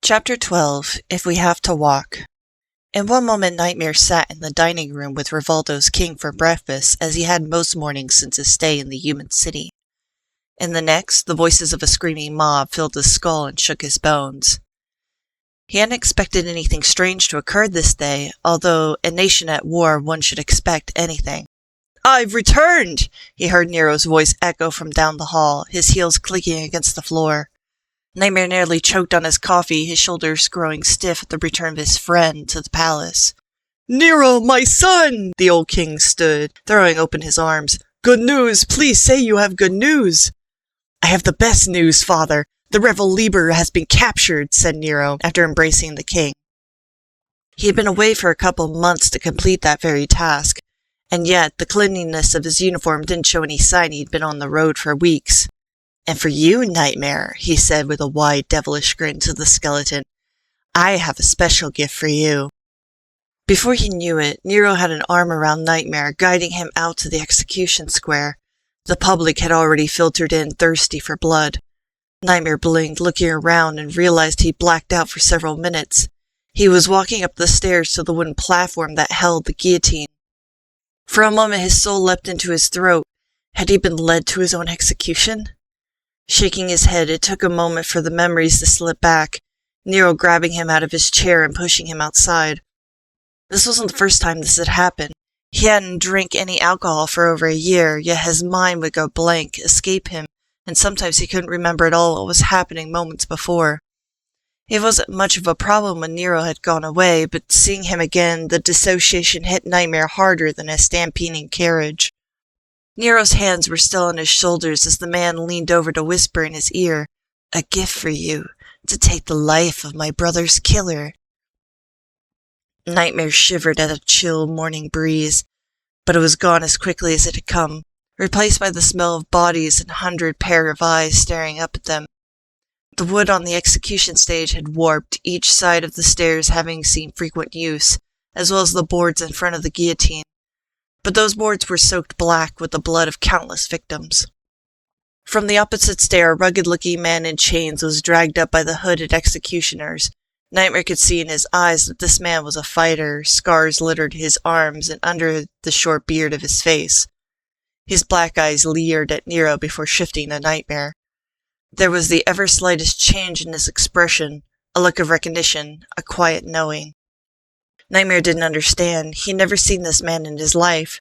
Chapter 12, If We Have to Walk. In one moment Nightmare sat in the dining room with Rivaldo's king for breakfast, as he had most mornings since his stay in the human city. In the next, the voices of a screaming mob filled his skull and shook his bones. He hadn't expected anything strange to occur this day, although a nation at war one should expect anything. "I've returned!" he heard Nero's voice echo from down the hall, his heels clicking against the floor. Nightmare nearly choked on his coffee, his shoulders growing stiff at the return of his friend to the palace. "Nero, my son!" the old king stood, throwing open his arms. "Good news! Please say you have good news!" "I have the best news, father! The rebel leader has been captured," said Nero, after embracing the king. He had been away for a couple months to complete that very task, and yet the cleanliness of his uniform didn't show any sign he'd been on the road for weeks. "And for you, Nightmare," he said with a wide, devilish grin to the skeleton, "I have a special gift for you." Before he knew it, Nero had an arm around Nightmare, guiding him out to the execution square. The public had already filtered in, thirsty for blood. Nightmare blinked, looking around, and realized he'd blacked out for several minutes. He was walking up the stairs to the wooden platform that held the guillotine. For a moment his soul leapt into his throat. Had he been led to his own execution? Shaking his head, it took a moment for the memories to slip back, Nero grabbing him out of his chair and pushing him outside. This wasn't the first time this had happened. He hadn't drank any alcohol for over a year, yet his mind would go blank, escape him, and sometimes he couldn't remember at all what was happening moments before. It wasn't much of a problem when Nero had gone away, but seeing him again, the dissociation hit Nightmare harder than a stampeding carriage. Nero's hands were still on his shoulders as the man leaned over to whisper in his ear, "A gift for you, to take the life of my brother's killer." Nightmare shivered at a chill morning breeze, but it was gone as quickly as it had come, replaced by the smell of bodies and 100 pair of eyes staring up at them. The wood on the execution stage had warped, each side of the stairs having seen frequent use, as well as the boards in front of the guillotine. But those boards were soaked black with the blood of countless victims. From the opposite stair, a rugged-looking man in chains was dragged up by the hooded executioners. Nightmare could see in his eyes that this man was a fighter. Scars littered his arms and under the short beard of his face. His black eyes leered at Nero before shifting to Nightmare. There was the ever-slightest change in his expression, a look of recognition, a quiet knowing. Nightmare didn't understand. He'd never seen this man in his life,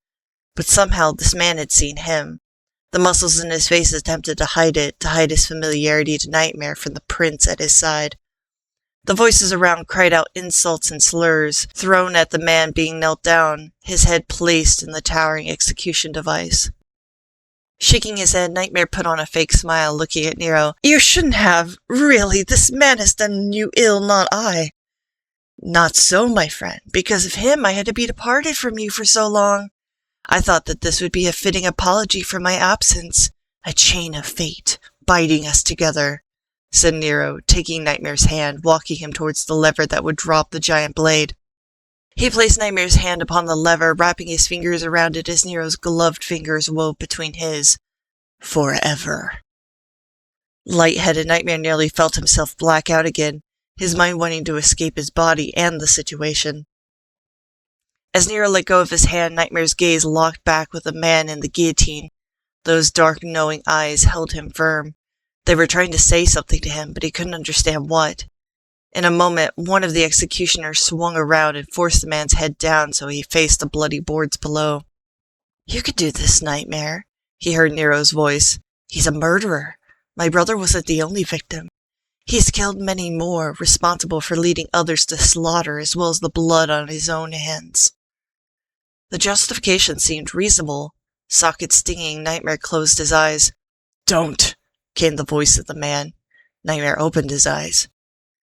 but somehow this man had seen him. The muscles in his face attempted to hide it, to hide his familiarity to Nightmare from the prince at his side. The voices around cried out insults and slurs, thrown at the man being knelt down, his head placed in the towering execution device. Shaking his head, Nightmare put on a fake smile, looking at Nero. "You shouldn't have. Really, this man has done you ill, not I." "Not so, my friend. Because of him I had to be departed from you for so long. I thought that this would be a fitting apology for my absence, a chain of fate, biting us together," said Nero, taking Nightmare's hand, walking him towards the lever that would drop the giant blade. He placed Nightmare's hand upon the lever, wrapping his fingers around it as Nero's gloved fingers wove between his. Forever. Light-headed, Nightmare nearly felt himself black out again, his mind wanting to escape his body and the situation. As Nero let go of his hand, Nightmare's gaze locked back with the man in the guillotine. Those dark, knowing eyes held him firm. They were trying to say something to him, but he couldn't understand what. In a moment, one of the executioners swung around and forced the man's head down so he faced the bloody boards below. "You could do this, Nightmare," he heard Nero's voice. "He's a murderer. My brother wasn't the only victim. He's killed many more, responsible for leading others to slaughter as well as the blood on his own hands." The justification seemed reasonable. Socket stinging, Nightmare closed his eyes. "Don't," came the voice of the man. Nightmare opened his eyes.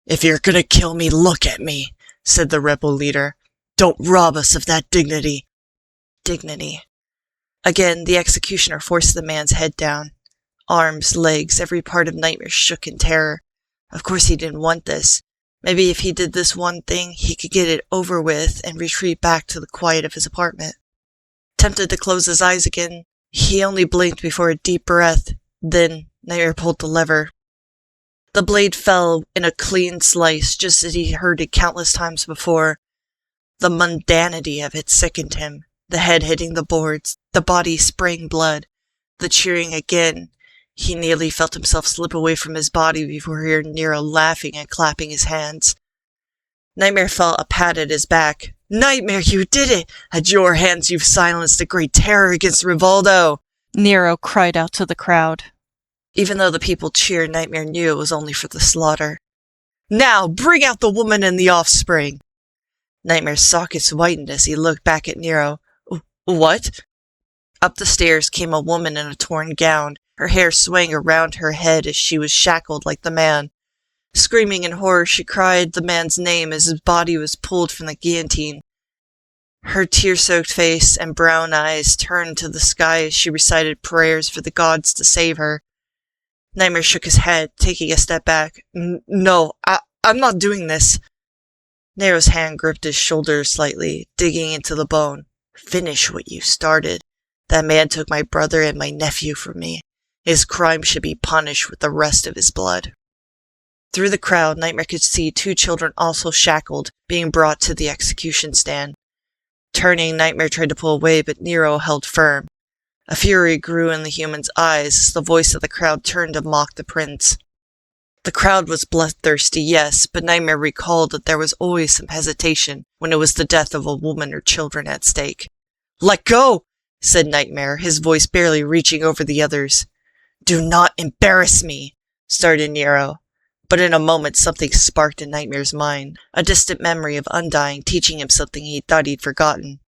"If you're gonna kill me, look at me," said the rebel leader. "Don't rob us of that dignity." Dignity. Again, the executioner forced the man's head down. Arms, legs, every part of Nightmare shook in terror. Of course he didn't want this. Maybe if he did this one thing, he could get it over with and retreat back to the quiet of his apartment. Tempted to close his eyes again, he only blinked before a deep breath. Then Nightmare pulled the lever. The blade fell in a clean slice, just as he heard it countless times before. The mundanity of it sickened him, the head hitting the boards, the body spraying blood, the cheering again. He nearly felt himself slip away from his body before he heard Nero laughing and clapping his hands. Nightmare felt a pat at his back. "Nightmare, you did it! At your hands you've silenced the great terror against Rivaldo!" Nero cried out to the crowd. Even though the people cheered, Nightmare knew it was only for the slaughter. "Now, bring out the woman and the offspring!" Nightmare's sockets whitened as he looked back at Nero. "What?" Up the stairs came a woman in a torn gown, her hair swaying around her head as she was shackled like the man. Screaming in horror, she cried the man's name as his body was pulled from the guillotine. Her tear-soaked face and brown eyes turned to the sky as she recited prayers for the gods to save her. Nightmare shook his head, taking a step back. "No, I'm not doing this." Nero's hand gripped his shoulder slightly, digging into the bone. "Finish what you started. That man took my brother and my nephew from me. His crime should be punished with the rest of his blood." Through the crowd, Nightmare could see 2 children also shackled, being brought to the execution stand. Turning, Nightmare tried to pull away, but Nero held firm. A fury grew in the human's eyes as the voice of the crowd turned to mock the prince. The crowd was bloodthirsty, yes, but Nightmare recalled that there was always some hesitation when it was the death of a woman or children at stake. "Let go!" said Nightmare, his voice barely reaching over the others. "Do not embarrass me," started Nero. But in a moment something sparked in Nightmare's mind, a distant memory of Undying teaching him something he thought he'd forgotten.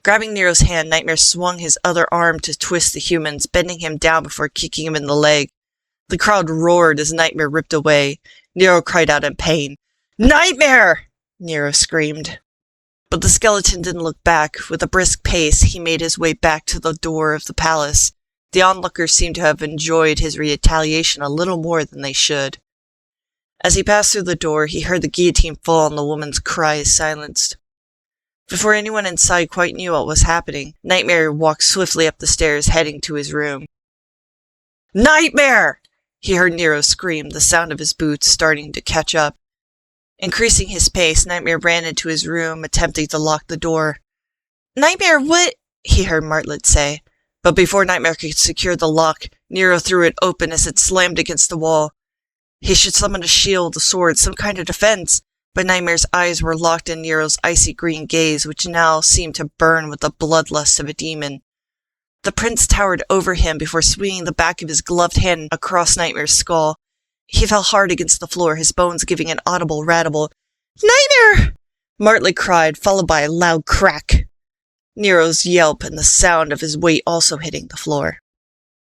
Grabbing Nero's hand, Nightmare swung his other arm to twist the humans, bending him down before kicking him in the leg. The crowd roared as Nightmare ripped away. Nero cried out in pain. "Nightmare!" Nero screamed. But the skeleton didn't look back. With a brisk pace, he made his way back to the door of the palace. The onlookers seemed to have enjoyed his retaliation a little more than they should. As he passed through the door, he heard the guillotine fall and the woman's cries silenced. Before anyone inside quite knew what was happening, Nightmare walked swiftly up the stairs, heading to his room. "Nightmare!" He heard Nero scream, the sound of his boots starting to catch up. Increasing his pace, Nightmare ran into his room, attempting to lock the door. "Nightmare, what?" he heard Martlet say. But before Nightmare could secure the lock, Nero threw it open as it slammed against the wall. He should summon a shield, a sword, some kind of defense, but Nightmare's eyes were locked in Nero's icy green gaze, which now seemed to burn with the bloodlust of a demon. The prince towered over him before swinging the back of his gloved hand across Nightmare's skull. He fell hard against the floor, his bones giving an audible rattle. "Nightmare!" Martley cried, followed by a loud crack. Nero's yelp and the sound of his weight also hitting the floor.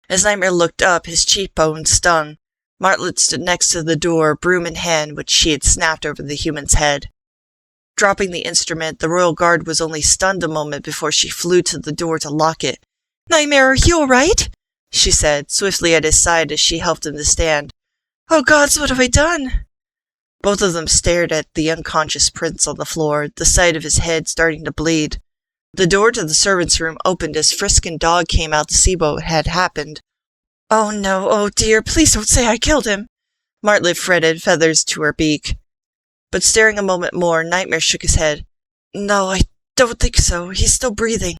As Nightmare looked up, his cheekbones stung. Martlet stood next to the door, broom in hand, which she had snapped over the human's head. Dropping the instrument, the royal guard was only stunned a moment before she flew to the door to lock it. "Nightmare, are you all right?" she said, swiftly at his side as she helped him to stand. "Oh gods, what have I done?" Both of them stared at the unconscious prince on the floor, the side of his head starting to bleed. The door to the servants' room opened as Frisk and Dog came out to see what had happened. "Oh no, oh dear, please don't say I killed him," Martlet fretted, feathers to her beak. But staring a moment more, Nightmare shook his head. "No, I don't think so. He's still breathing."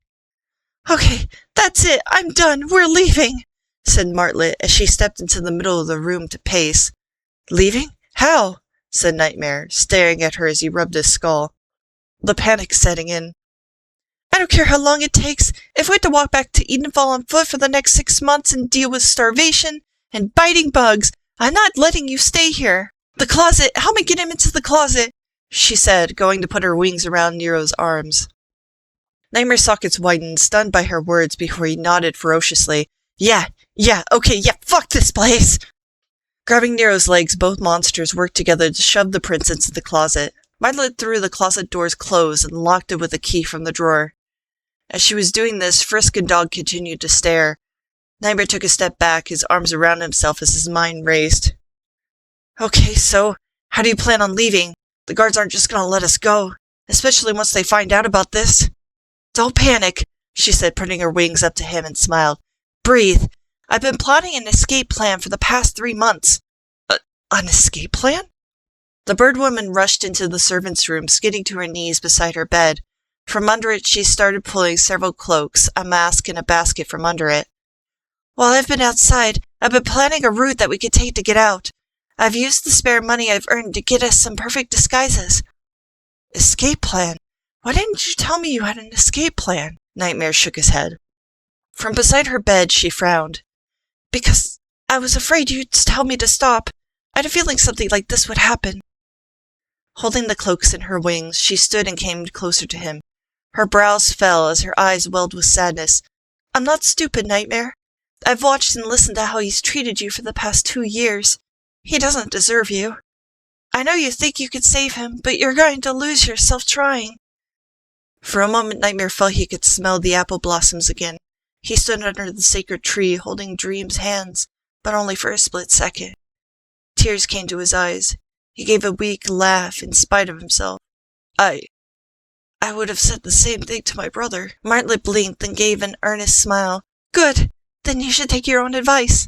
"Okay, that's it. I'm done. We're leaving," said Martlet as she stepped into the middle of the room to pace. "Leaving? How?" said Nightmare, staring at her as he rubbed his skull. The panic setting in. "I don't care how long it takes. If we have to walk back to Edenfall on foot for the next 6 months and deal with starvation and biting bugs, I'm not letting you stay here. The closet, help me get him into the closet," she said, going to put her wings around Nero's arms. Nightmare's sockets widened, stunned by her words, before he nodded ferociously. Yeah, fuck this place!" Grabbing Nero's legs, both monsters worked together to shove the prince into the closet. Martlet threw the closet doors closed and locked it with a key from the drawer. As she was doing this, Frisk and Dog continued to stare. Nightmare took a step back, his arms around himself as his mind raced. "Okay, so, how do you plan on leaving? The guards aren't just gonna let us go, especially once they find out about this." "Don't panic," she said, putting her wings up to him and smiled. "Breathe. I've been plotting an escape plan for the past 3 months. An escape plan? The bird woman rushed into the servants' room, skidding to her knees beside her bed. From under it, she started pulling several cloaks, a mask, and a basket from under it. While I've been outside, I've been planning a route that we could take to get out. I've used the spare money I've earned to get us some perfect disguises. Escape plan? Why didn't you tell me you had an escape plan? Nightmare shook his head. From beside her bed, she frowned. Because I was afraid you'd tell me to stop. I had a feeling something like this would happen. Holding the cloaks in her wings, she stood and came closer to him. Her brows fell as her eyes welled with sadness. I'm not stupid, Nightmare. I've watched and listened to how he's treated you for the past 2 years. He doesn't deserve you. I know you think you could save him, but you're going to lose yourself trying. For a moment, Nightmare felt he could smell the apple blossoms again. He stood under the sacred tree, holding Dream's hands, but only for a split second. Tears came to his eyes. He gave a weak laugh in spite of himself. I would have said the same thing to my brother. Martlet blinked and gave an earnest smile. Good. Then you should take your own advice.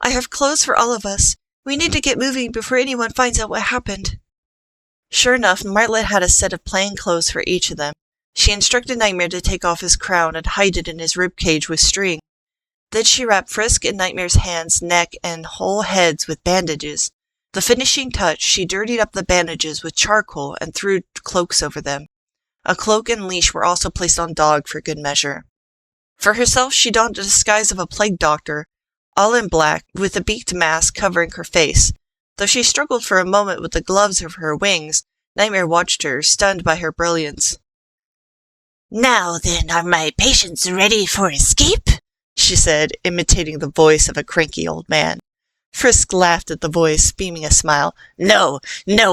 I have clothes for all of us. We need to get moving before anyone finds out what happened. Sure enough, Martlet had a set of plain clothes for each of them. She instructed Nightmare to take off his crown and hide it in his ribcage with string. Then she wrapped Frisk and Nightmare's hands, neck, and whole heads with bandages. The finishing touch, she dirtied up the bandages with charcoal and threw cloaks over them. A cloak and leash were also placed on Dog for good measure. For herself, she donned the disguise of a plague doctor, all in black, with a beaked mask covering her face. Though she struggled for a moment with the gloves over her wings, Nightmare watched her, stunned by her brilliance. Now then, are my patients ready for escape? She said, imitating the voice of a cranky old man. Frisk laughed at the voice, beaming a smile. No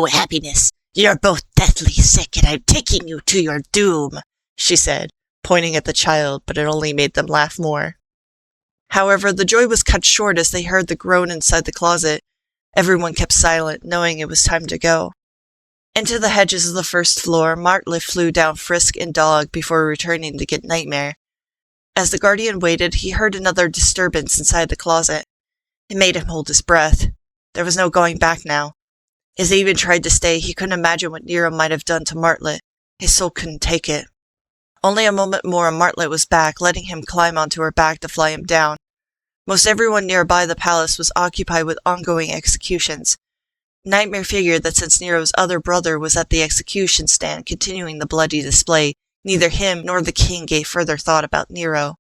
happiness. You're both deathly sick, and I'm taking you to your doom, she said, pointing at the child, but it only made them laugh more. However, the joy was cut short as they heard the groan inside the closet. Everyone kept silent, knowing it was time to go. Into the hedges of the first floor, Martlet flew down Frisk and Dog before returning to get Nightmare. As the guardian waited, he heard another disturbance inside the closet. It made him hold his breath. There was no going back now. As he even tried to stay, he couldn't imagine what Nero might have done to Martlet. His soul couldn't take it. Only a moment more and Martlet was back, letting him climb onto her back to fly him down. Most everyone nearby the palace was occupied with ongoing executions. Nightmare figured that since Nero's other brother was at the execution stand continuing the bloody display, neither him nor the king gave further thought about Nero.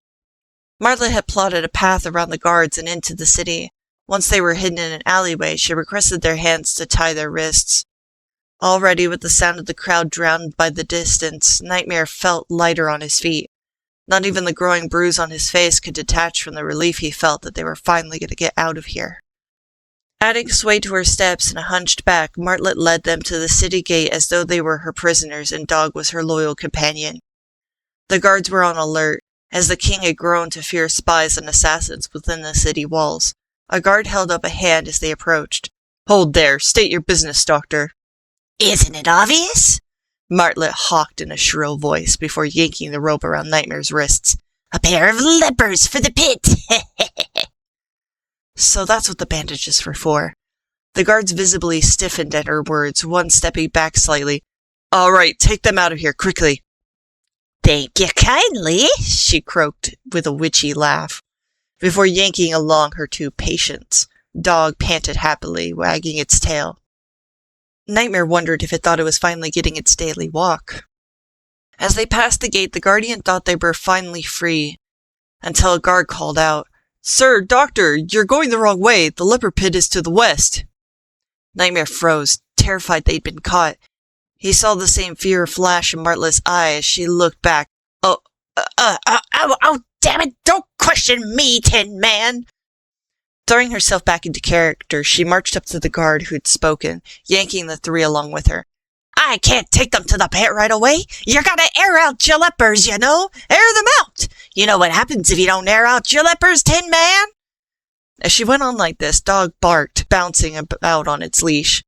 Martlet had plotted a path around the guards and into the city. Once they were hidden in an alleyway, she requested their hands to tie their wrists. Already, with the sound of the crowd drowned by the distance, Nightmare felt lighter on his feet. Not even the growing bruise on his face could detach from the relief he felt that they were finally going to get out of here. Adding sway to her steps and a hunched back, Martlet led them to the city gate as though they were her prisoners and Dog was her loyal companion. The guards were on alert, as the king had grown to fear spies and assassins within the city walls. A guard held up a hand as they approached. Hold there, state your business, Doctor. Isn't it obvious? Martlet hawked in a shrill voice before yanking the rope around Nightmare's wrists. A pair of lepers for the pit! So that's what the bandages were for. The guards visibly stiffened at her words, one stepping back slightly. All right, take them out of here, quickly. Thank you kindly, she croaked with a witchy laugh, before yanking along her 2 patients. Dog panted happily, wagging its tail. Nightmare wondered if it thought it was finally getting its daily walk. As they passed the gate, the guardian thought they were finally free, until a guard called out, Sir, Doctor, you're going the wrong way. The leper pit is to the west. Nightmare froze, terrified they'd been caught. He saw the same fear flash in Martlet's eye as she looked back. Oh, damn it, don't question me, Tin Man! Throwing herself back into character, she marched up to the guard who'd spoken, yanking the 3 along with her. I can't take them to the pit right away. You gotta air out your lepers, you know? Air them out! You know what happens if you don't air out your lepers, Tin Man? As she went on like this, Dog barked, bouncing about on its leash.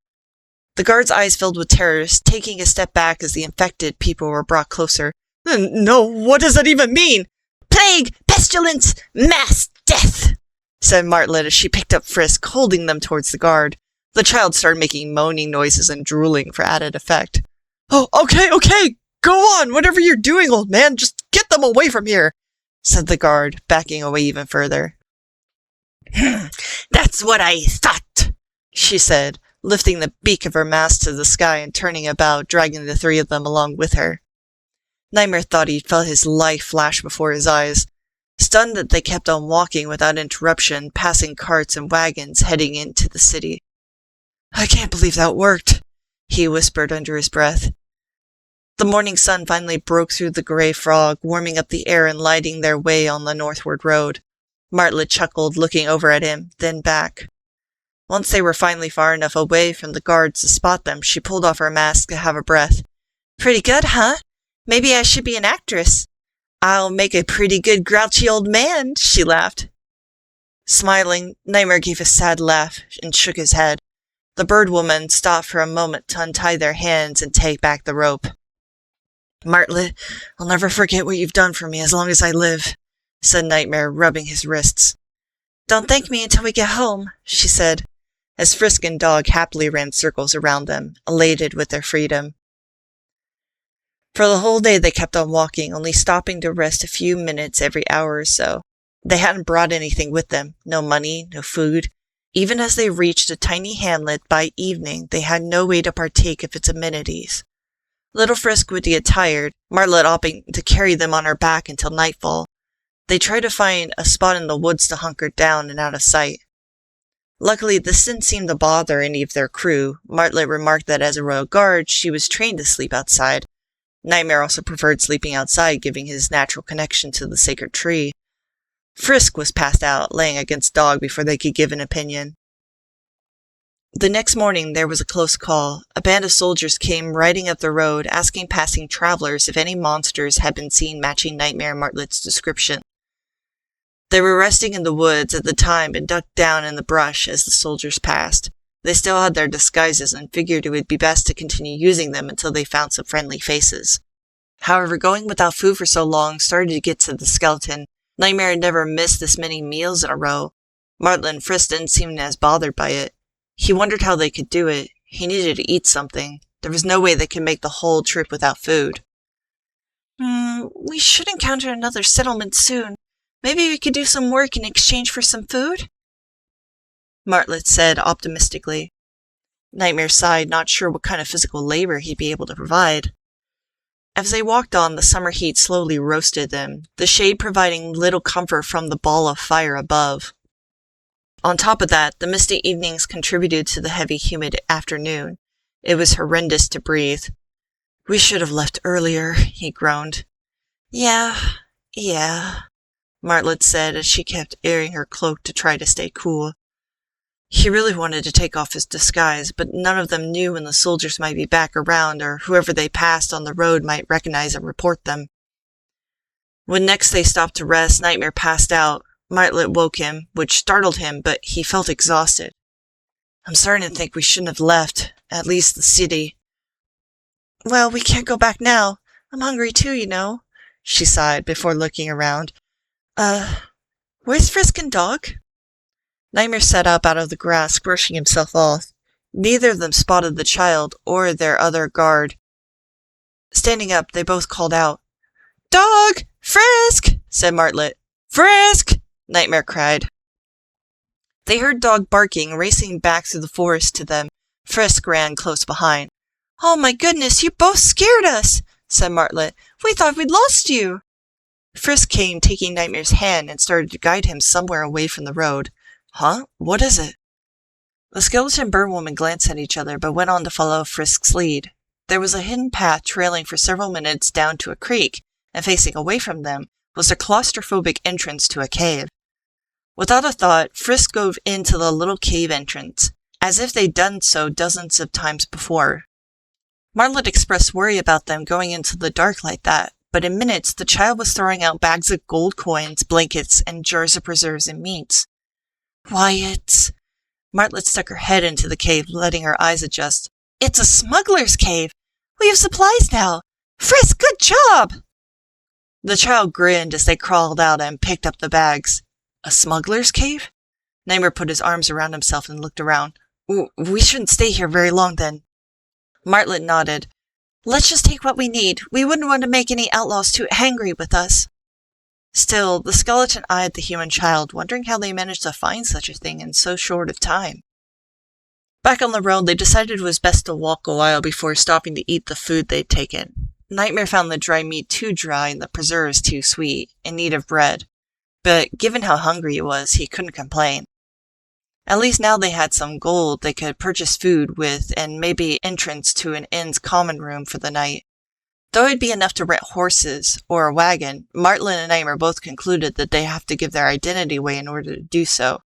The guard's eyes filled with terror, taking a step back as the infected people were brought closer. No, what does that even mean? Plague, pestilence, mass death, said Martlet as she picked up Frisk, holding them towards the guard. The child started making moaning noises and drooling for added effect. "Oh, okay, go on, whatever you're doing, old man, just get them away from here," said the guard, backing away even further. "That's what I thought," she said, lifting the beak of her mask to the sky and turning about, dragging the three of them along with her. Nightmare thought he felt his life flash before his eyes. Stunned that they kept on walking without interruption, passing carts and wagons heading into the city. "I can't believe that worked," he whispered under his breath. The morning sun finally broke through the gray fog, warming up the air and lighting their way on the northward road. Martlet chuckled, looking over at him, then back. Once they were finally far enough away from the guards to spot them, she pulled off her mask to have a breath. "Pretty good, huh? Maybe I should be an actress. I'll make a pretty good grouchy old man," she laughed. Smiling, Nightmare gave a sad laugh and shook his head. The bird woman stopped for a moment to untie their hands and take back the rope. "Martlet, I'll never forget what you've done for me as long as I live," said Nightmare, rubbing his wrists. "Don't thank me until we get home," she said, as Frisk and Dog happily ran circles around them, elated with their freedom. For the whole day they kept on walking, only stopping to rest a few minutes every hour or so. They hadn't brought anything with them, no money, no food. Even as they reached a tiny hamlet by evening, they had no way to partake of its amenities. Little Frisk would get tired, Martlet opting to carry them on her back until nightfall. They tried to find a spot in the woods to hunker down and out of sight. Luckily, this didn't seem to bother any of their crew. Martlet remarked that as a royal guard, she was trained to sleep outside. Nightmare also preferred sleeping outside, giving his natural connection to the sacred tree. Frisk was passed out, laying against Dog before they could give an opinion. The next morning there was a close call. A band of soldiers came riding up the road, asking passing travelers if any monsters had been seen matching Nightmare and Martlet's description. They were resting in the woods at the time and ducked down in the brush as the soldiers passed. They still had their disguises and figured it would be best to continue using them until they found some friendly faces. However, going without food for so long started to get to the skeleton. Nightmare had never missed this many meals in a row. Martlet and Frisk didn't seem as bothered by it. He wondered how they could do it. He needed to eat something. There was no way they could make the whole trip without food. We should encounter another settlement soon. Maybe we could do some work in exchange for some food?" Martlet said optimistically. Nightmare sighed, not sure what kind of physical labor he'd be able to provide. As they walked on, the summer heat slowly roasted them, the shade providing little comfort from the ball of fire above. On top of that, the misty evenings contributed to the heavy, humid afternoon. It was horrendous to breathe. "We should have left earlier," he groaned. Yeah, Martlet said as she kept airing her cloak to try to stay cool. He really wanted to take off his disguise, but none of them knew when the soldiers might be back around, or whoever they passed on the road might recognize and report them. When next they stopped to rest, Nightmare passed out. Martlet woke him, which startled him, but he felt exhausted. "I'm starting to think we shouldn't have left, at least the city." "Well, we can't go back now. I'm hungry too, you know," she sighed before looking around. Where's Frisk and Dog?" Nightmare sat up out of the grass, brushing himself off. Neither of them spotted the child or their other guard. Standing up, they both called out. "Dog! Frisk!" said Martlet. "Frisk!" Nightmare cried. They heard Dog barking, racing back through the forest to them. Frisk ran close behind. "Oh my goodness, you both scared us," said Martlet. "We thought we'd lost you." Frisk came, taking Nightmare's hand, and started to guide him somewhere away from the road. "Huh? What is it?" The skeleton bird woman glanced at each other, but went on to follow Frisk's lead. There was a hidden path trailing for several minutes down to a creek, and facing away from them was a claustrophobic entrance to a cave. Without a thought, Frisk dove into the little cave entrance, as if they'd done so dozens of times before. Martlet expressed worry about them going into the dark like that, but in minutes the child was throwing out bags of gold coins, blankets, and jars of preserves and meats. "Why, Martlet stuck her head into the cave, letting her eyes adjust. "It's a smuggler's cave! We have supplies now! Frisk, good job!" The child grinned as they crawled out and picked up the bags. A smuggler's cave? Nightmare put his arms around himself and looked around. We shouldn't stay here very long then. Martlet nodded. Let's just take what we need. We wouldn't want to make any outlaws too angry with us. Still, the skeleton eyed the human child, wondering how they managed to find such a thing in so short of time. Back on the road, they decided it was best to walk a while before stopping to eat the food they'd taken. Nightmare found the dry meat too dry and the preserves too sweet, in need of bread. But given how hungry he was, he couldn't complain. At least now they had some gold they could purchase food with and maybe entrance to an inn's common room for the night. Though it'd be enough to rent horses or a wagon, Martlet and Nightmare both concluded that they have to give their identity away in order to do so.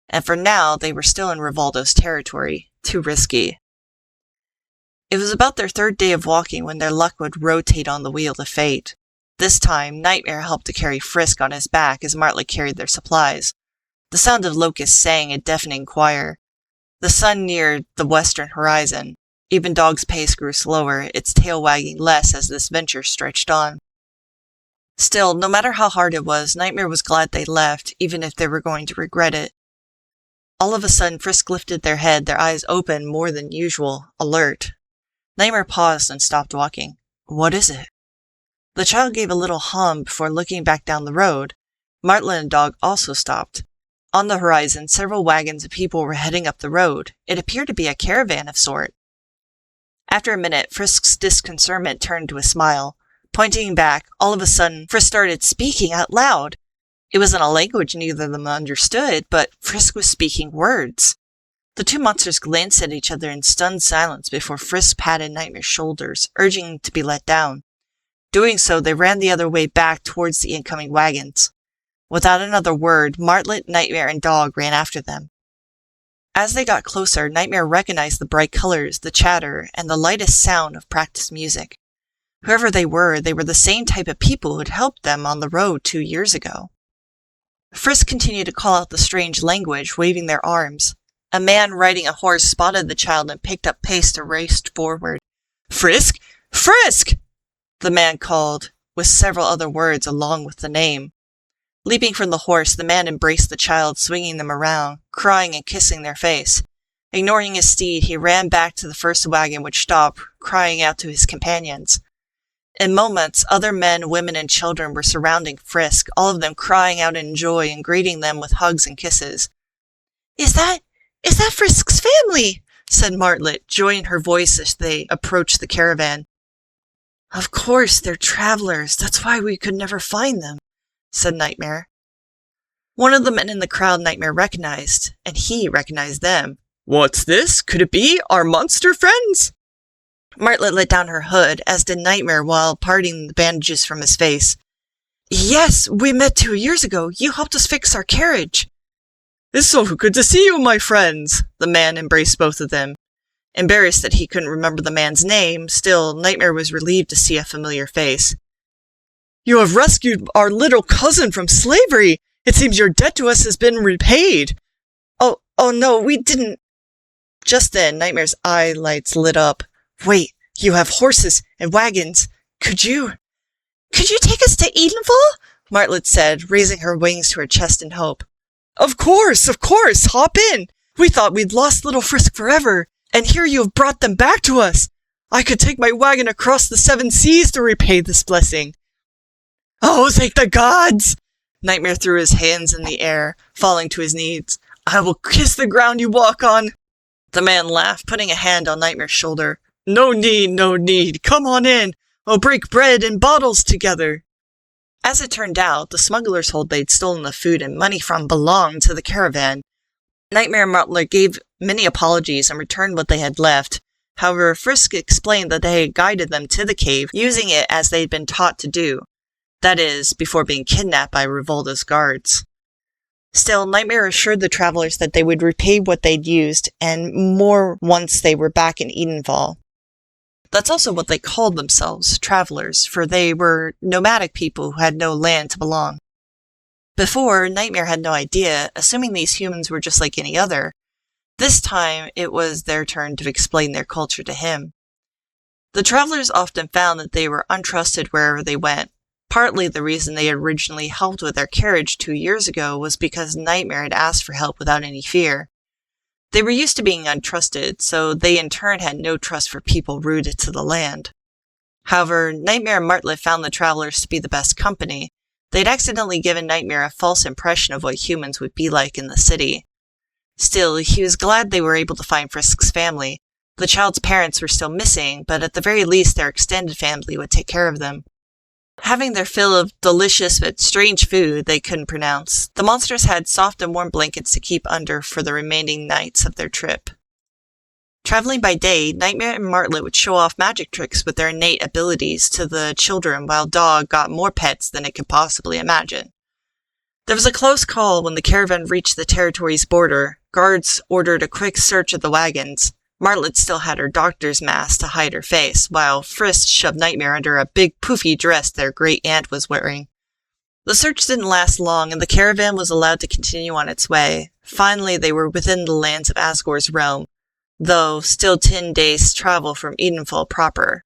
And for now, they were still in Rivaldo's territory. Too risky. It was about their third day of walking when their luck would rotate on the wheel of fate. This time, Nightmare helped to carry Frisk on his back as Martlet carried their supplies. The sound of locusts sang a deafening choir. The sun neared the western horizon. Even Dog's pace grew slower, its tail wagging less as this venture stretched on. Still, no matter how hard it was, Nightmare was glad they left, even if they were going to regret it. All of a sudden, Frisk lifted their head, their eyes open more than usual, alert. Nightmare paused and stopped walking. What is it? The child gave a little hum before looking back down the road. Martlet and Dog also stopped. On the horizon, several wagons of people were heading up the road. It appeared to be a caravan of sort. After a minute, Frisk's disconcernment turned to a smile. Pointing back, all of a sudden, Frisk started speaking out loud. It was in a language neither of them understood, but Frisk was speaking words. The two monsters glanced at each other in stunned silence before Frisk patted Nightmare's shoulders, urging him to be let down. Doing so, they ran the other way back towards the incoming wagons. Without another word, Martlet, Nightmare, and Dog ran after them. As they got closer, Nightmare recognized the bright colors, the chatter, and the lightest sound of practiced music. Whoever they were the same type of people who had helped them on the road 2 years ago. Frisk continued to call out the strange language, waving their arms. A man riding a horse spotted the child and picked up pace to race forward. Frisk! Frisk! The man called, with several other words along with the name. Leaping from the horse, the man embraced the child, swinging them around, crying and kissing their face. Ignoring his steed, he ran back to the first wagon which stopped, crying out to his companions. In moments, other men, women, and children were surrounding Frisk, all of them crying out in joy and greeting them with hugs and kisses. Is that Frisk's family? Said Martlet, joy in her voice as they approached the caravan. Of course, they're travelers. That's why we could never find them, said Nightmare. One of the men in the crowd Nightmare recognized, and he recognized them. What's this? Could it be our monster friends? Martlet let down her hood, as did Nightmare while parting the bandages from his face. Yes, we met 2 years ago. You helped us fix our carriage. It's so good to see you, my friends. The man embraced both of them. Embarrassed that he couldn't remember the man's name, still, Nightmare was relieved to see a familiar face. You have rescued our little cousin from slavery. It seems your debt to us has been repaid. Oh no, we didn't. Just then, Nightmare's eye lights lit up. Wait, you have horses and wagons. Could you take us to Edenville? Martlet said, raising her wings to her chest in hope. Of course, hop in. We thought we'd lost little Frisk forever, and here you have brought them back to us. I could take my wagon across the 7 seas to repay this blessing. Oh, thank the gods! Nightmare threw his hands in the air, falling to his knees. I will kiss the ground you walk on. The man laughed, putting a hand on Nightmare's shoulder. No need. Come on in. We'll break bread and bottles together. As it turned out, the smugglers told they'd stolen the food and money from belonged to the caravan. Nightmare and Martlet gave many apologies and returned what they had left. However, Frisk explained that they had guided them to the cave, using it as they'd been taught to do. That is, before being kidnapped by Rivaldo's guards. Still, Nightmare assured the travelers that they would repay what they'd used, and more once they were back in Edenville. That's also what they called themselves, travelers, for they were nomadic people who had no land to belong. Before, Nightmare had no idea, assuming these humans were just like any other. This time, it was their turn to explain their culture to him. The travelers often found that they were untrusted wherever they went. Partly the reason they originally helped with their carriage 2 years ago was because Nightmare had asked for help without any fear. They were used to being untrusted, so they in turn had no trust for people rooted to the land. However, Nightmare and Martlet found the travelers to be the best company. They'd accidentally given Nightmare a false impression of what humans would be like in the city. Still, he was glad they were able to find Frisk's family. The child's parents were still missing, but at the very least their extended family would take care of them. Having their fill of delicious but strange food they couldn't pronounce, the monsters had soft and warm blankets to keep under for the remaining nights of their trip. Traveling by day, Nightmare and Martlet would show off magic tricks with their innate abilities to the children while Dog got more pets than it could possibly imagine. There was a close call when the caravan reached the territory's border. Guards ordered a quick search of the wagons. Martlet still had her doctor's mask to hide her face, while Frisk shoved Nightmare under a big poofy dress their great-aunt was wearing. The search didn't last long, and the caravan was allowed to continue on its way. Finally, they were within the lands of Asgore's realm, though still 10 days' travel from Edenfall proper.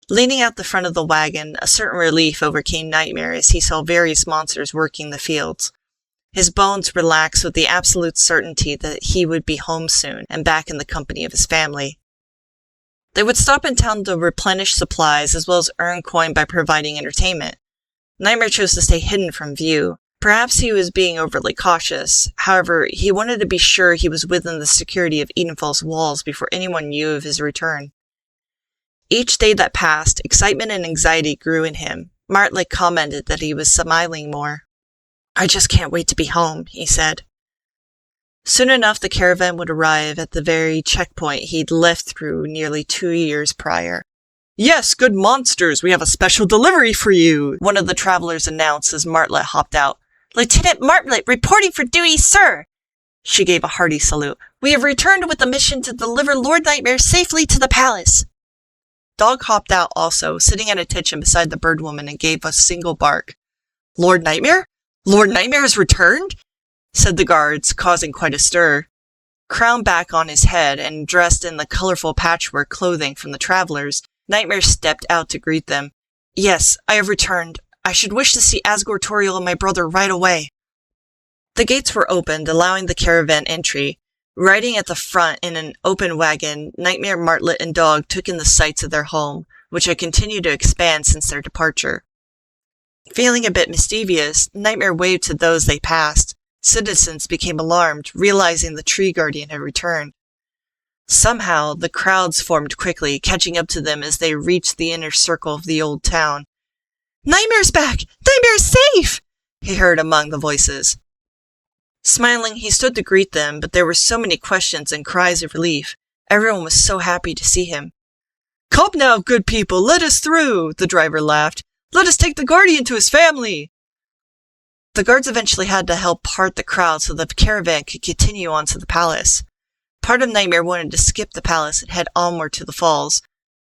Leaning out the front of the wagon, a certain relief overcame Nightmare as he saw various monsters working the fields. His bones relaxed with the absolute certainty that he would be home soon and back in the company of his family. They would stop in town to replenish supplies as well as earn coin by providing entertainment. Nightmare chose to stay hidden from view. Perhaps he was being overly cautious. However, he wanted to be sure he was within the security of Edenfall's walls before anyone knew of his return. Each day that passed, excitement and anxiety grew in him. Martlet commented that he was smiling more. "I just can't wait to be home," he said. Soon enough, the caravan would arrive at the very checkpoint he'd left through nearly 2 years prior. "Yes, good monsters, we have a special delivery for you," one of the travelers announced as Martlet hopped out. "Lieutenant Martlet, reporting for duty, sir!" She gave a hearty salute. "We have returned with a mission to deliver Lord Nightmare safely to the palace." Dog hopped out also, sitting at attention beside the bird woman, and gave a single bark. "Lord Nightmare? Lord Nightmare has returned?" said the guards, causing quite a stir. Crown back on his head and dressed in the colorful patchwork clothing from the travelers, Nightmare stepped out to greet them. "Yes, I have returned. I should wish to see Asgore, Toriel, and my brother right away." The gates were opened, allowing the caravan entry. Riding at the front in an open wagon, Nightmare, Martlet, and Dog took in the sights of their home, which had continued to expand since their departure. Feeling a bit mischievous, Nightmare waved to those they passed. Citizens became alarmed, realizing the tree guardian had returned. Somehow, the crowds formed quickly, catching up to them as they reached the inner circle of the old town. "Nightmare's back! Nightmare's safe!" he heard among the voices. Smiling, he stood to greet them, but there were so many questions and cries of relief. Everyone was so happy to see him. "Come now, good people, let us through," the driver laughed. "Let us take the guardian to his family." The guards eventually had to help part the crowd so the caravan could continue on to the palace. Part of Nightmare wanted to skip the palace and head onward to the falls.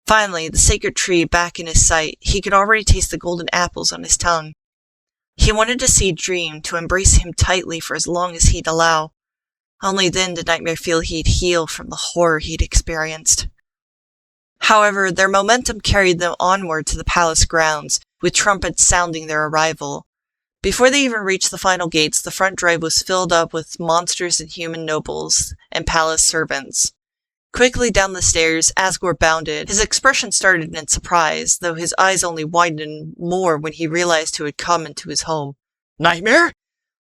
Finally, the sacred tree back in his sight, he could already taste the golden apples on his tongue. He wanted to see Dream, to embrace him tightly for as long as he'd allow. Only then did Nightmare feel he'd heal from the horror he'd experienced. However, their momentum carried them onward to the palace grounds, with trumpets sounding their arrival. Before they even reached the final gates, the front drive was filled up with monsters and human nobles and palace servants. Quickly down the stairs, Asgore bounded. His expression started in surprise, though his eyes only widened more when he realized who had come into his home. "Nightmare?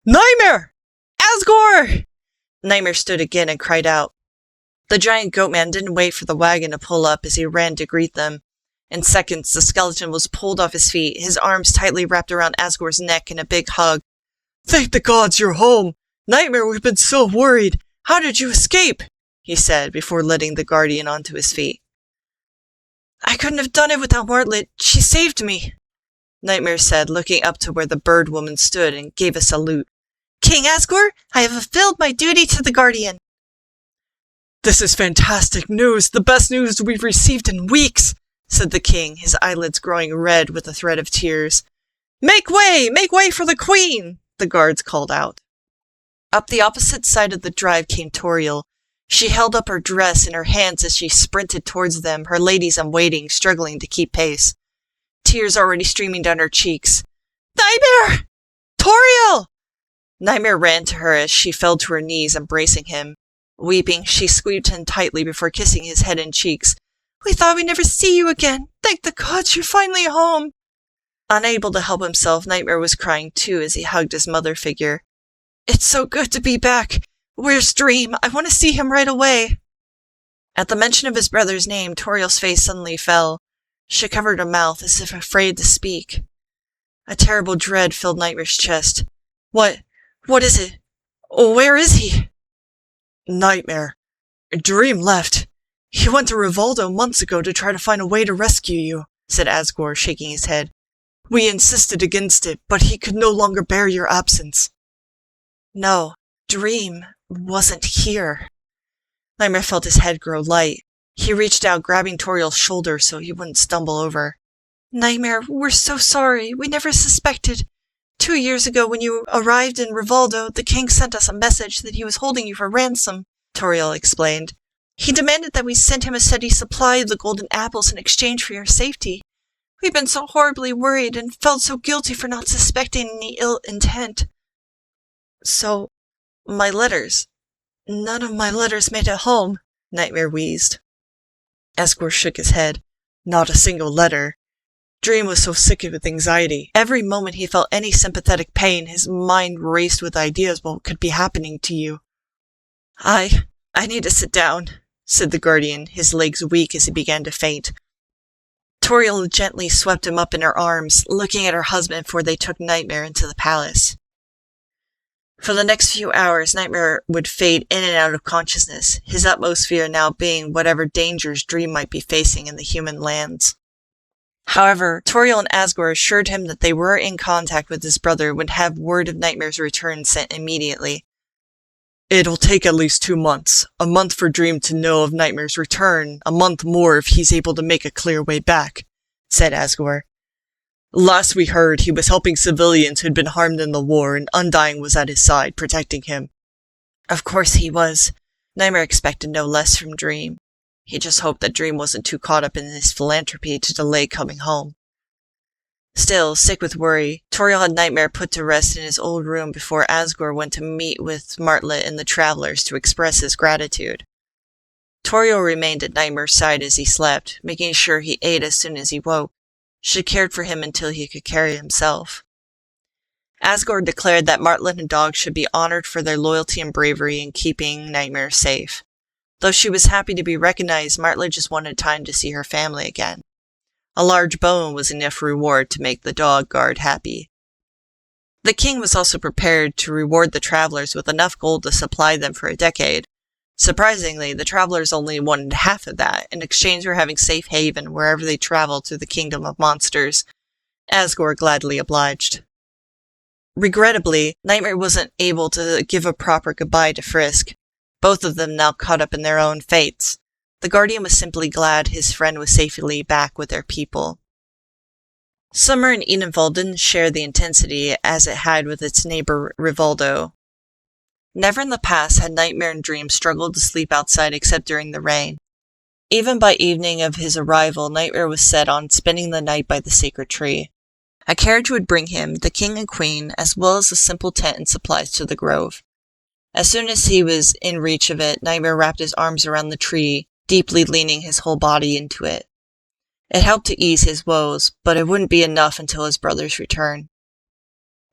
Nightmare! Asgore!" Nightmare stood again and cried out. The giant goatman didn't wait for the wagon to pull up as he ran to greet them. In seconds, the skeleton was pulled off his feet, his arms tightly wrapped around Asgore's neck in a big hug. "Thank the gods you're home! Nightmare, we've been so worried! How did you escape?" he said, before letting the guardian onto his feet. "I couldn't have done it without Martlet. She saved me," Nightmare said, looking up to where the bird woman stood and gave a salute. "King Asgore, I have fulfilled my duty to the guardian." "This is fantastic news, the best news we've received in weeks," said the king, his eyelids growing red with a thread of tears. Make way for the queen!" the guards called out. Up the opposite side of the drive came Toriel. She held up her dress in her hands as she sprinted towards them, her ladies in waiting, struggling to keep pace. Tears already streaming down her cheeks. "Nightmare! Toriel!" Nightmare ran to her as she fell to her knees, embracing him. Weeping, she squeezed him tightly before kissing his head and cheeks. "We thought we'd never see you again. Thank the gods you're finally home." Unable to help himself, Nightmare was crying too as he hugged his mother figure. "It's so good to be back. Where's Dream? I want to see him right away." At the mention of his brother's name, Toriel's face suddenly fell. She covered her mouth as if afraid to speak. A terrible dread filled Nightmare's chest. What is it? Where is he?" "Nightmare. Dream left. He went to Rivaldo months ago to try to find a way to rescue you," said Asgore, shaking his head. "We insisted against it, but he could no longer bear your absence." "No, Dream wasn't here." Nightmare felt his head grow light. He reached out, grabbing Toriel's shoulder so he wouldn't stumble over. "Nightmare, we're so sorry. We never suspected. 2 years ago, when you arrived in Rivaldo, the king sent us a message that he was holding you for ransom," Toriel explained. "He demanded that we send him a steady supply of the golden apples in exchange for your safety. We've been so horribly worried and felt so guilty for not suspecting any ill intent." "So, my letters. None of my letters made it home," Nightmare wheezed. Asgore shook his head. "Not a single letter. Dream was so sick with anxiety. Every moment he felt any sympathetic pain, his mind raced with ideas about what could be happening to you." I need to sit down," said the guardian, his legs weak as he began to faint. Toriel gently swept him up in her arms, looking at her husband before they took Nightmare into the palace. For the next few hours, Nightmare would fade in and out of consciousness, his utmost fear now being whatever dangers Dream might be facing in the human lands. However, Toriel and Asgore assured him that they were in contact with his brother and would have word of Nightmare's return sent immediately. "It'll take at least 2 months. A month for Dream to know of Nightmare's return, a month more if he's able to make a clear way back," said Asgore. "Last we heard, he was helping civilians who'd been harmed in the war, and Undying was at his side, protecting him." Of course he was. Nightmare expected no less from Dream. He just hoped that Dream wasn't too caught up in his philanthropy to delay coming home. Still, sick with worry, Toriel had Nightmare put to rest in his old room before Asgore went to meet with Martlet and the Travelers to express his gratitude. Toriel remained at Nightmare's side as he slept, making sure he ate as soon as he woke. She cared for him until he could carry himself. Asgore declared that Martlet and Dog should be honored for their loyalty and bravery in keeping Nightmare safe. Though she was happy to be recognized, Martlet just wanted time to see her family again. A large bone was enough reward to make the dog guard happy. The king was also prepared to reward the Travelers with enough gold to supply them for a decade. Surprisingly, the Travelers only wanted half of that, in exchange for having safe haven wherever they traveled through the kingdom of monsters. Asgore gladly obliged. Regrettably, Nightmare wasn't able to give a proper goodbye to Frisk. Both of them now caught up in their own fates. The Guardian was simply glad his friend was safely back with their people. Summer in Edenval didn't share the intensity as it had with its neighbor Rivaldo. Never in the past had Nightmare and Dream struggled to sleep outside except during the rain. Even by evening of his arrival, Nightmare was set on spending the night by the sacred tree. A carriage would bring him, the king and queen, as well as a simple tent and supplies to the grove. As soon as he was in reach of it, Nightmare wrapped his arms around the tree, deeply leaning his whole body into it. It helped to ease his woes, but it wouldn't be enough until his brother's return.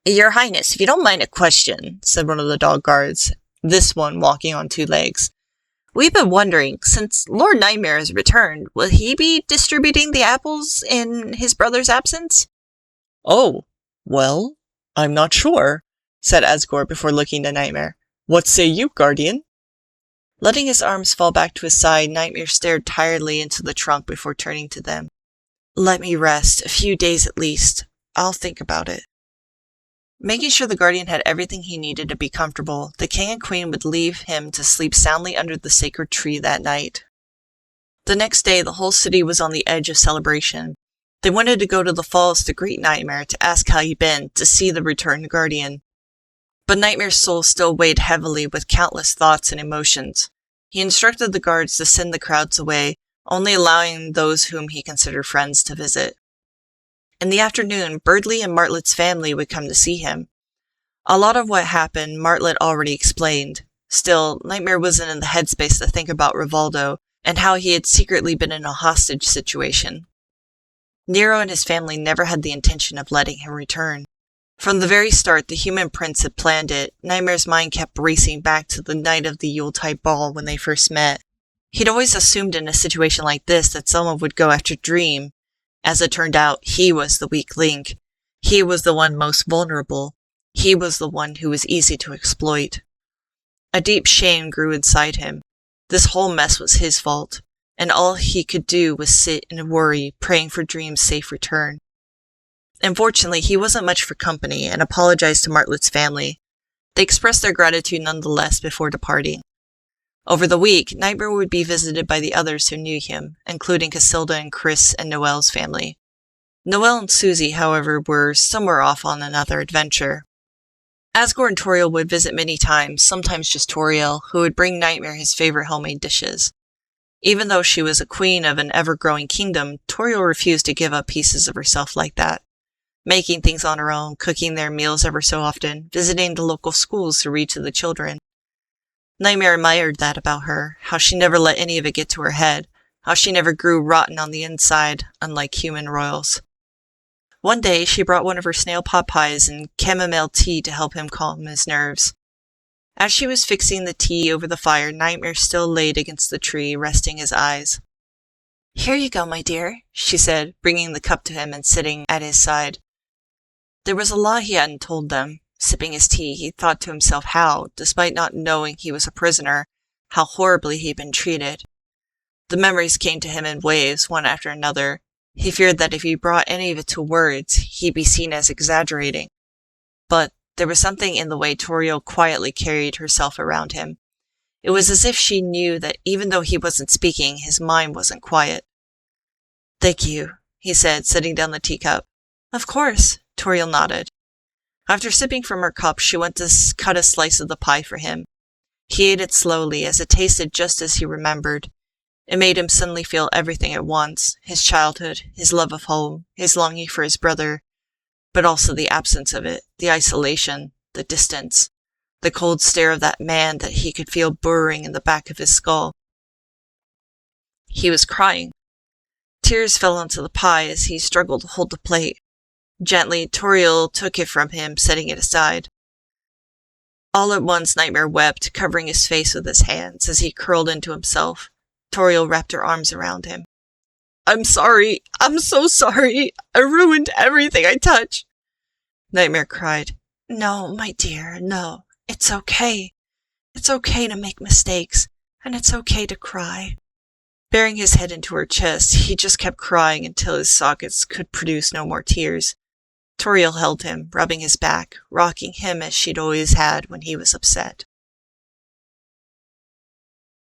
"Your Highness, if you don't mind a question," said one of the dog guards, this one walking on 2 legs. "We've been wondering, since Lord Nightmare has returned, will he be distributing the apples in his brother's absence?" "Oh, well, I'm not sure," said Asgore before looking to Nightmare. "What say you, Guardian?" Letting his arms fall back to his side, Nightmare stared tiredly into the trunk before turning to them. "Let me rest, a few days at least. I'll think about it." Making sure the Guardian had everything he needed to be comfortable, the king and queen would leave him to sleep soundly under the sacred tree that night. The next day, the whole city was on the edge of celebration. They wanted to go to the falls to greet Nightmare, to ask how he'd been, to see the returned Guardian. But Nightmare's soul still weighed heavily with countless thoughts and emotions. He instructed the guards to send the crowds away, only allowing those whom he considered friends to visit. In the afternoon, Birdley and Martlet's family would come to see him. A lot of what happened, Martlet already explained. Still, Nightmare wasn't in the headspace to think about Rivaldo and how he had secretly been in a hostage situation. Nero and his family never had the intention of letting him return. From the very start, the human prince had planned it. Nightmare's mind kept racing back to the night of the Yuletide ball when they first met. He'd always assumed in a situation like this that someone would go after Dream. As it turned out, he was the weak link. He was the one most vulnerable. He was the one who was easy to exploit. A deep shame grew inside him. This whole mess was his fault, and all he could do was sit and worry, praying for Dream's safe return. Unfortunately, he wasn't much for company and apologized to Martlet's family. They expressed their gratitude nonetheless before departing. Over the week, Nightmare would be visited by the others who knew him, including Casilda and Chris and Noelle's family. Noelle and Susie, however, were somewhere off on another adventure. Asgore and Toriel would visit many times, sometimes just Toriel, who would bring Nightmare his favorite homemade dishes. Even though she was a queen of an ever-growing kingdom, Toriel refused to give up pieces of herself like that. Making things on her own, cooking their meals ever so often, visiting the local schools to read to the children. Nightmare admired that about her, how she never let any of it get to her head, how she never grew rotten on the inside, unlike human royals. One day, she brought one of her snail pot pies and chamomile tea to help him calm his nerves. As she was fixing the tea over the fire, Nightmare still laid against the tree, resting his eyes. "Here you go, my dear," she said, bringing the cup to him and sitting at his side. There was a lie he hadn't told them. Sipping his tea, he thought to himself how, despite not knowing he was a prisoner, how horribly he'd been treated. The memories came to him in waves, one after another. He feared that if he brought any of it to words, he'd be seen as exaggerating. But there was something in the way Toriel quietly carried herself around him. It was as if she knew that even though he wasn't speaking, his mind wasn't quiet. "Thank you," he said, setting down the teacup. "Of course," Toriel nodded. After sipping from her cup, she went to cut a slice of the pie for him. He ate it slowly, as it tasted just as he remembered. It made him suddenly feel everything at once, his childhood, his love of home, his longing for his brother, but also the absence of it, the isolation, the distance, the cold stare of that man that he could feel burrowing in the back of his skull. He was crying. Tears fell onto the pie as he struggled to hold the plate. Gently, Toriel took it from him, setting it aside. All at once, Nightmare wept, covering his face with his hands as he curled into himself. Toriel wrapped her arms around him. "I'm sorry. I'm so sorry. I ruined everything I touched." Nightmare cried. "No, my dear, no. It's okay. It's okay to make mistakes, and it's okay to cry." Bearing his head into her chest, he just kept crying until his sockets could produce no more tears. Toriel held him, rubbing his back, rocking him as she'd always had when he was upset.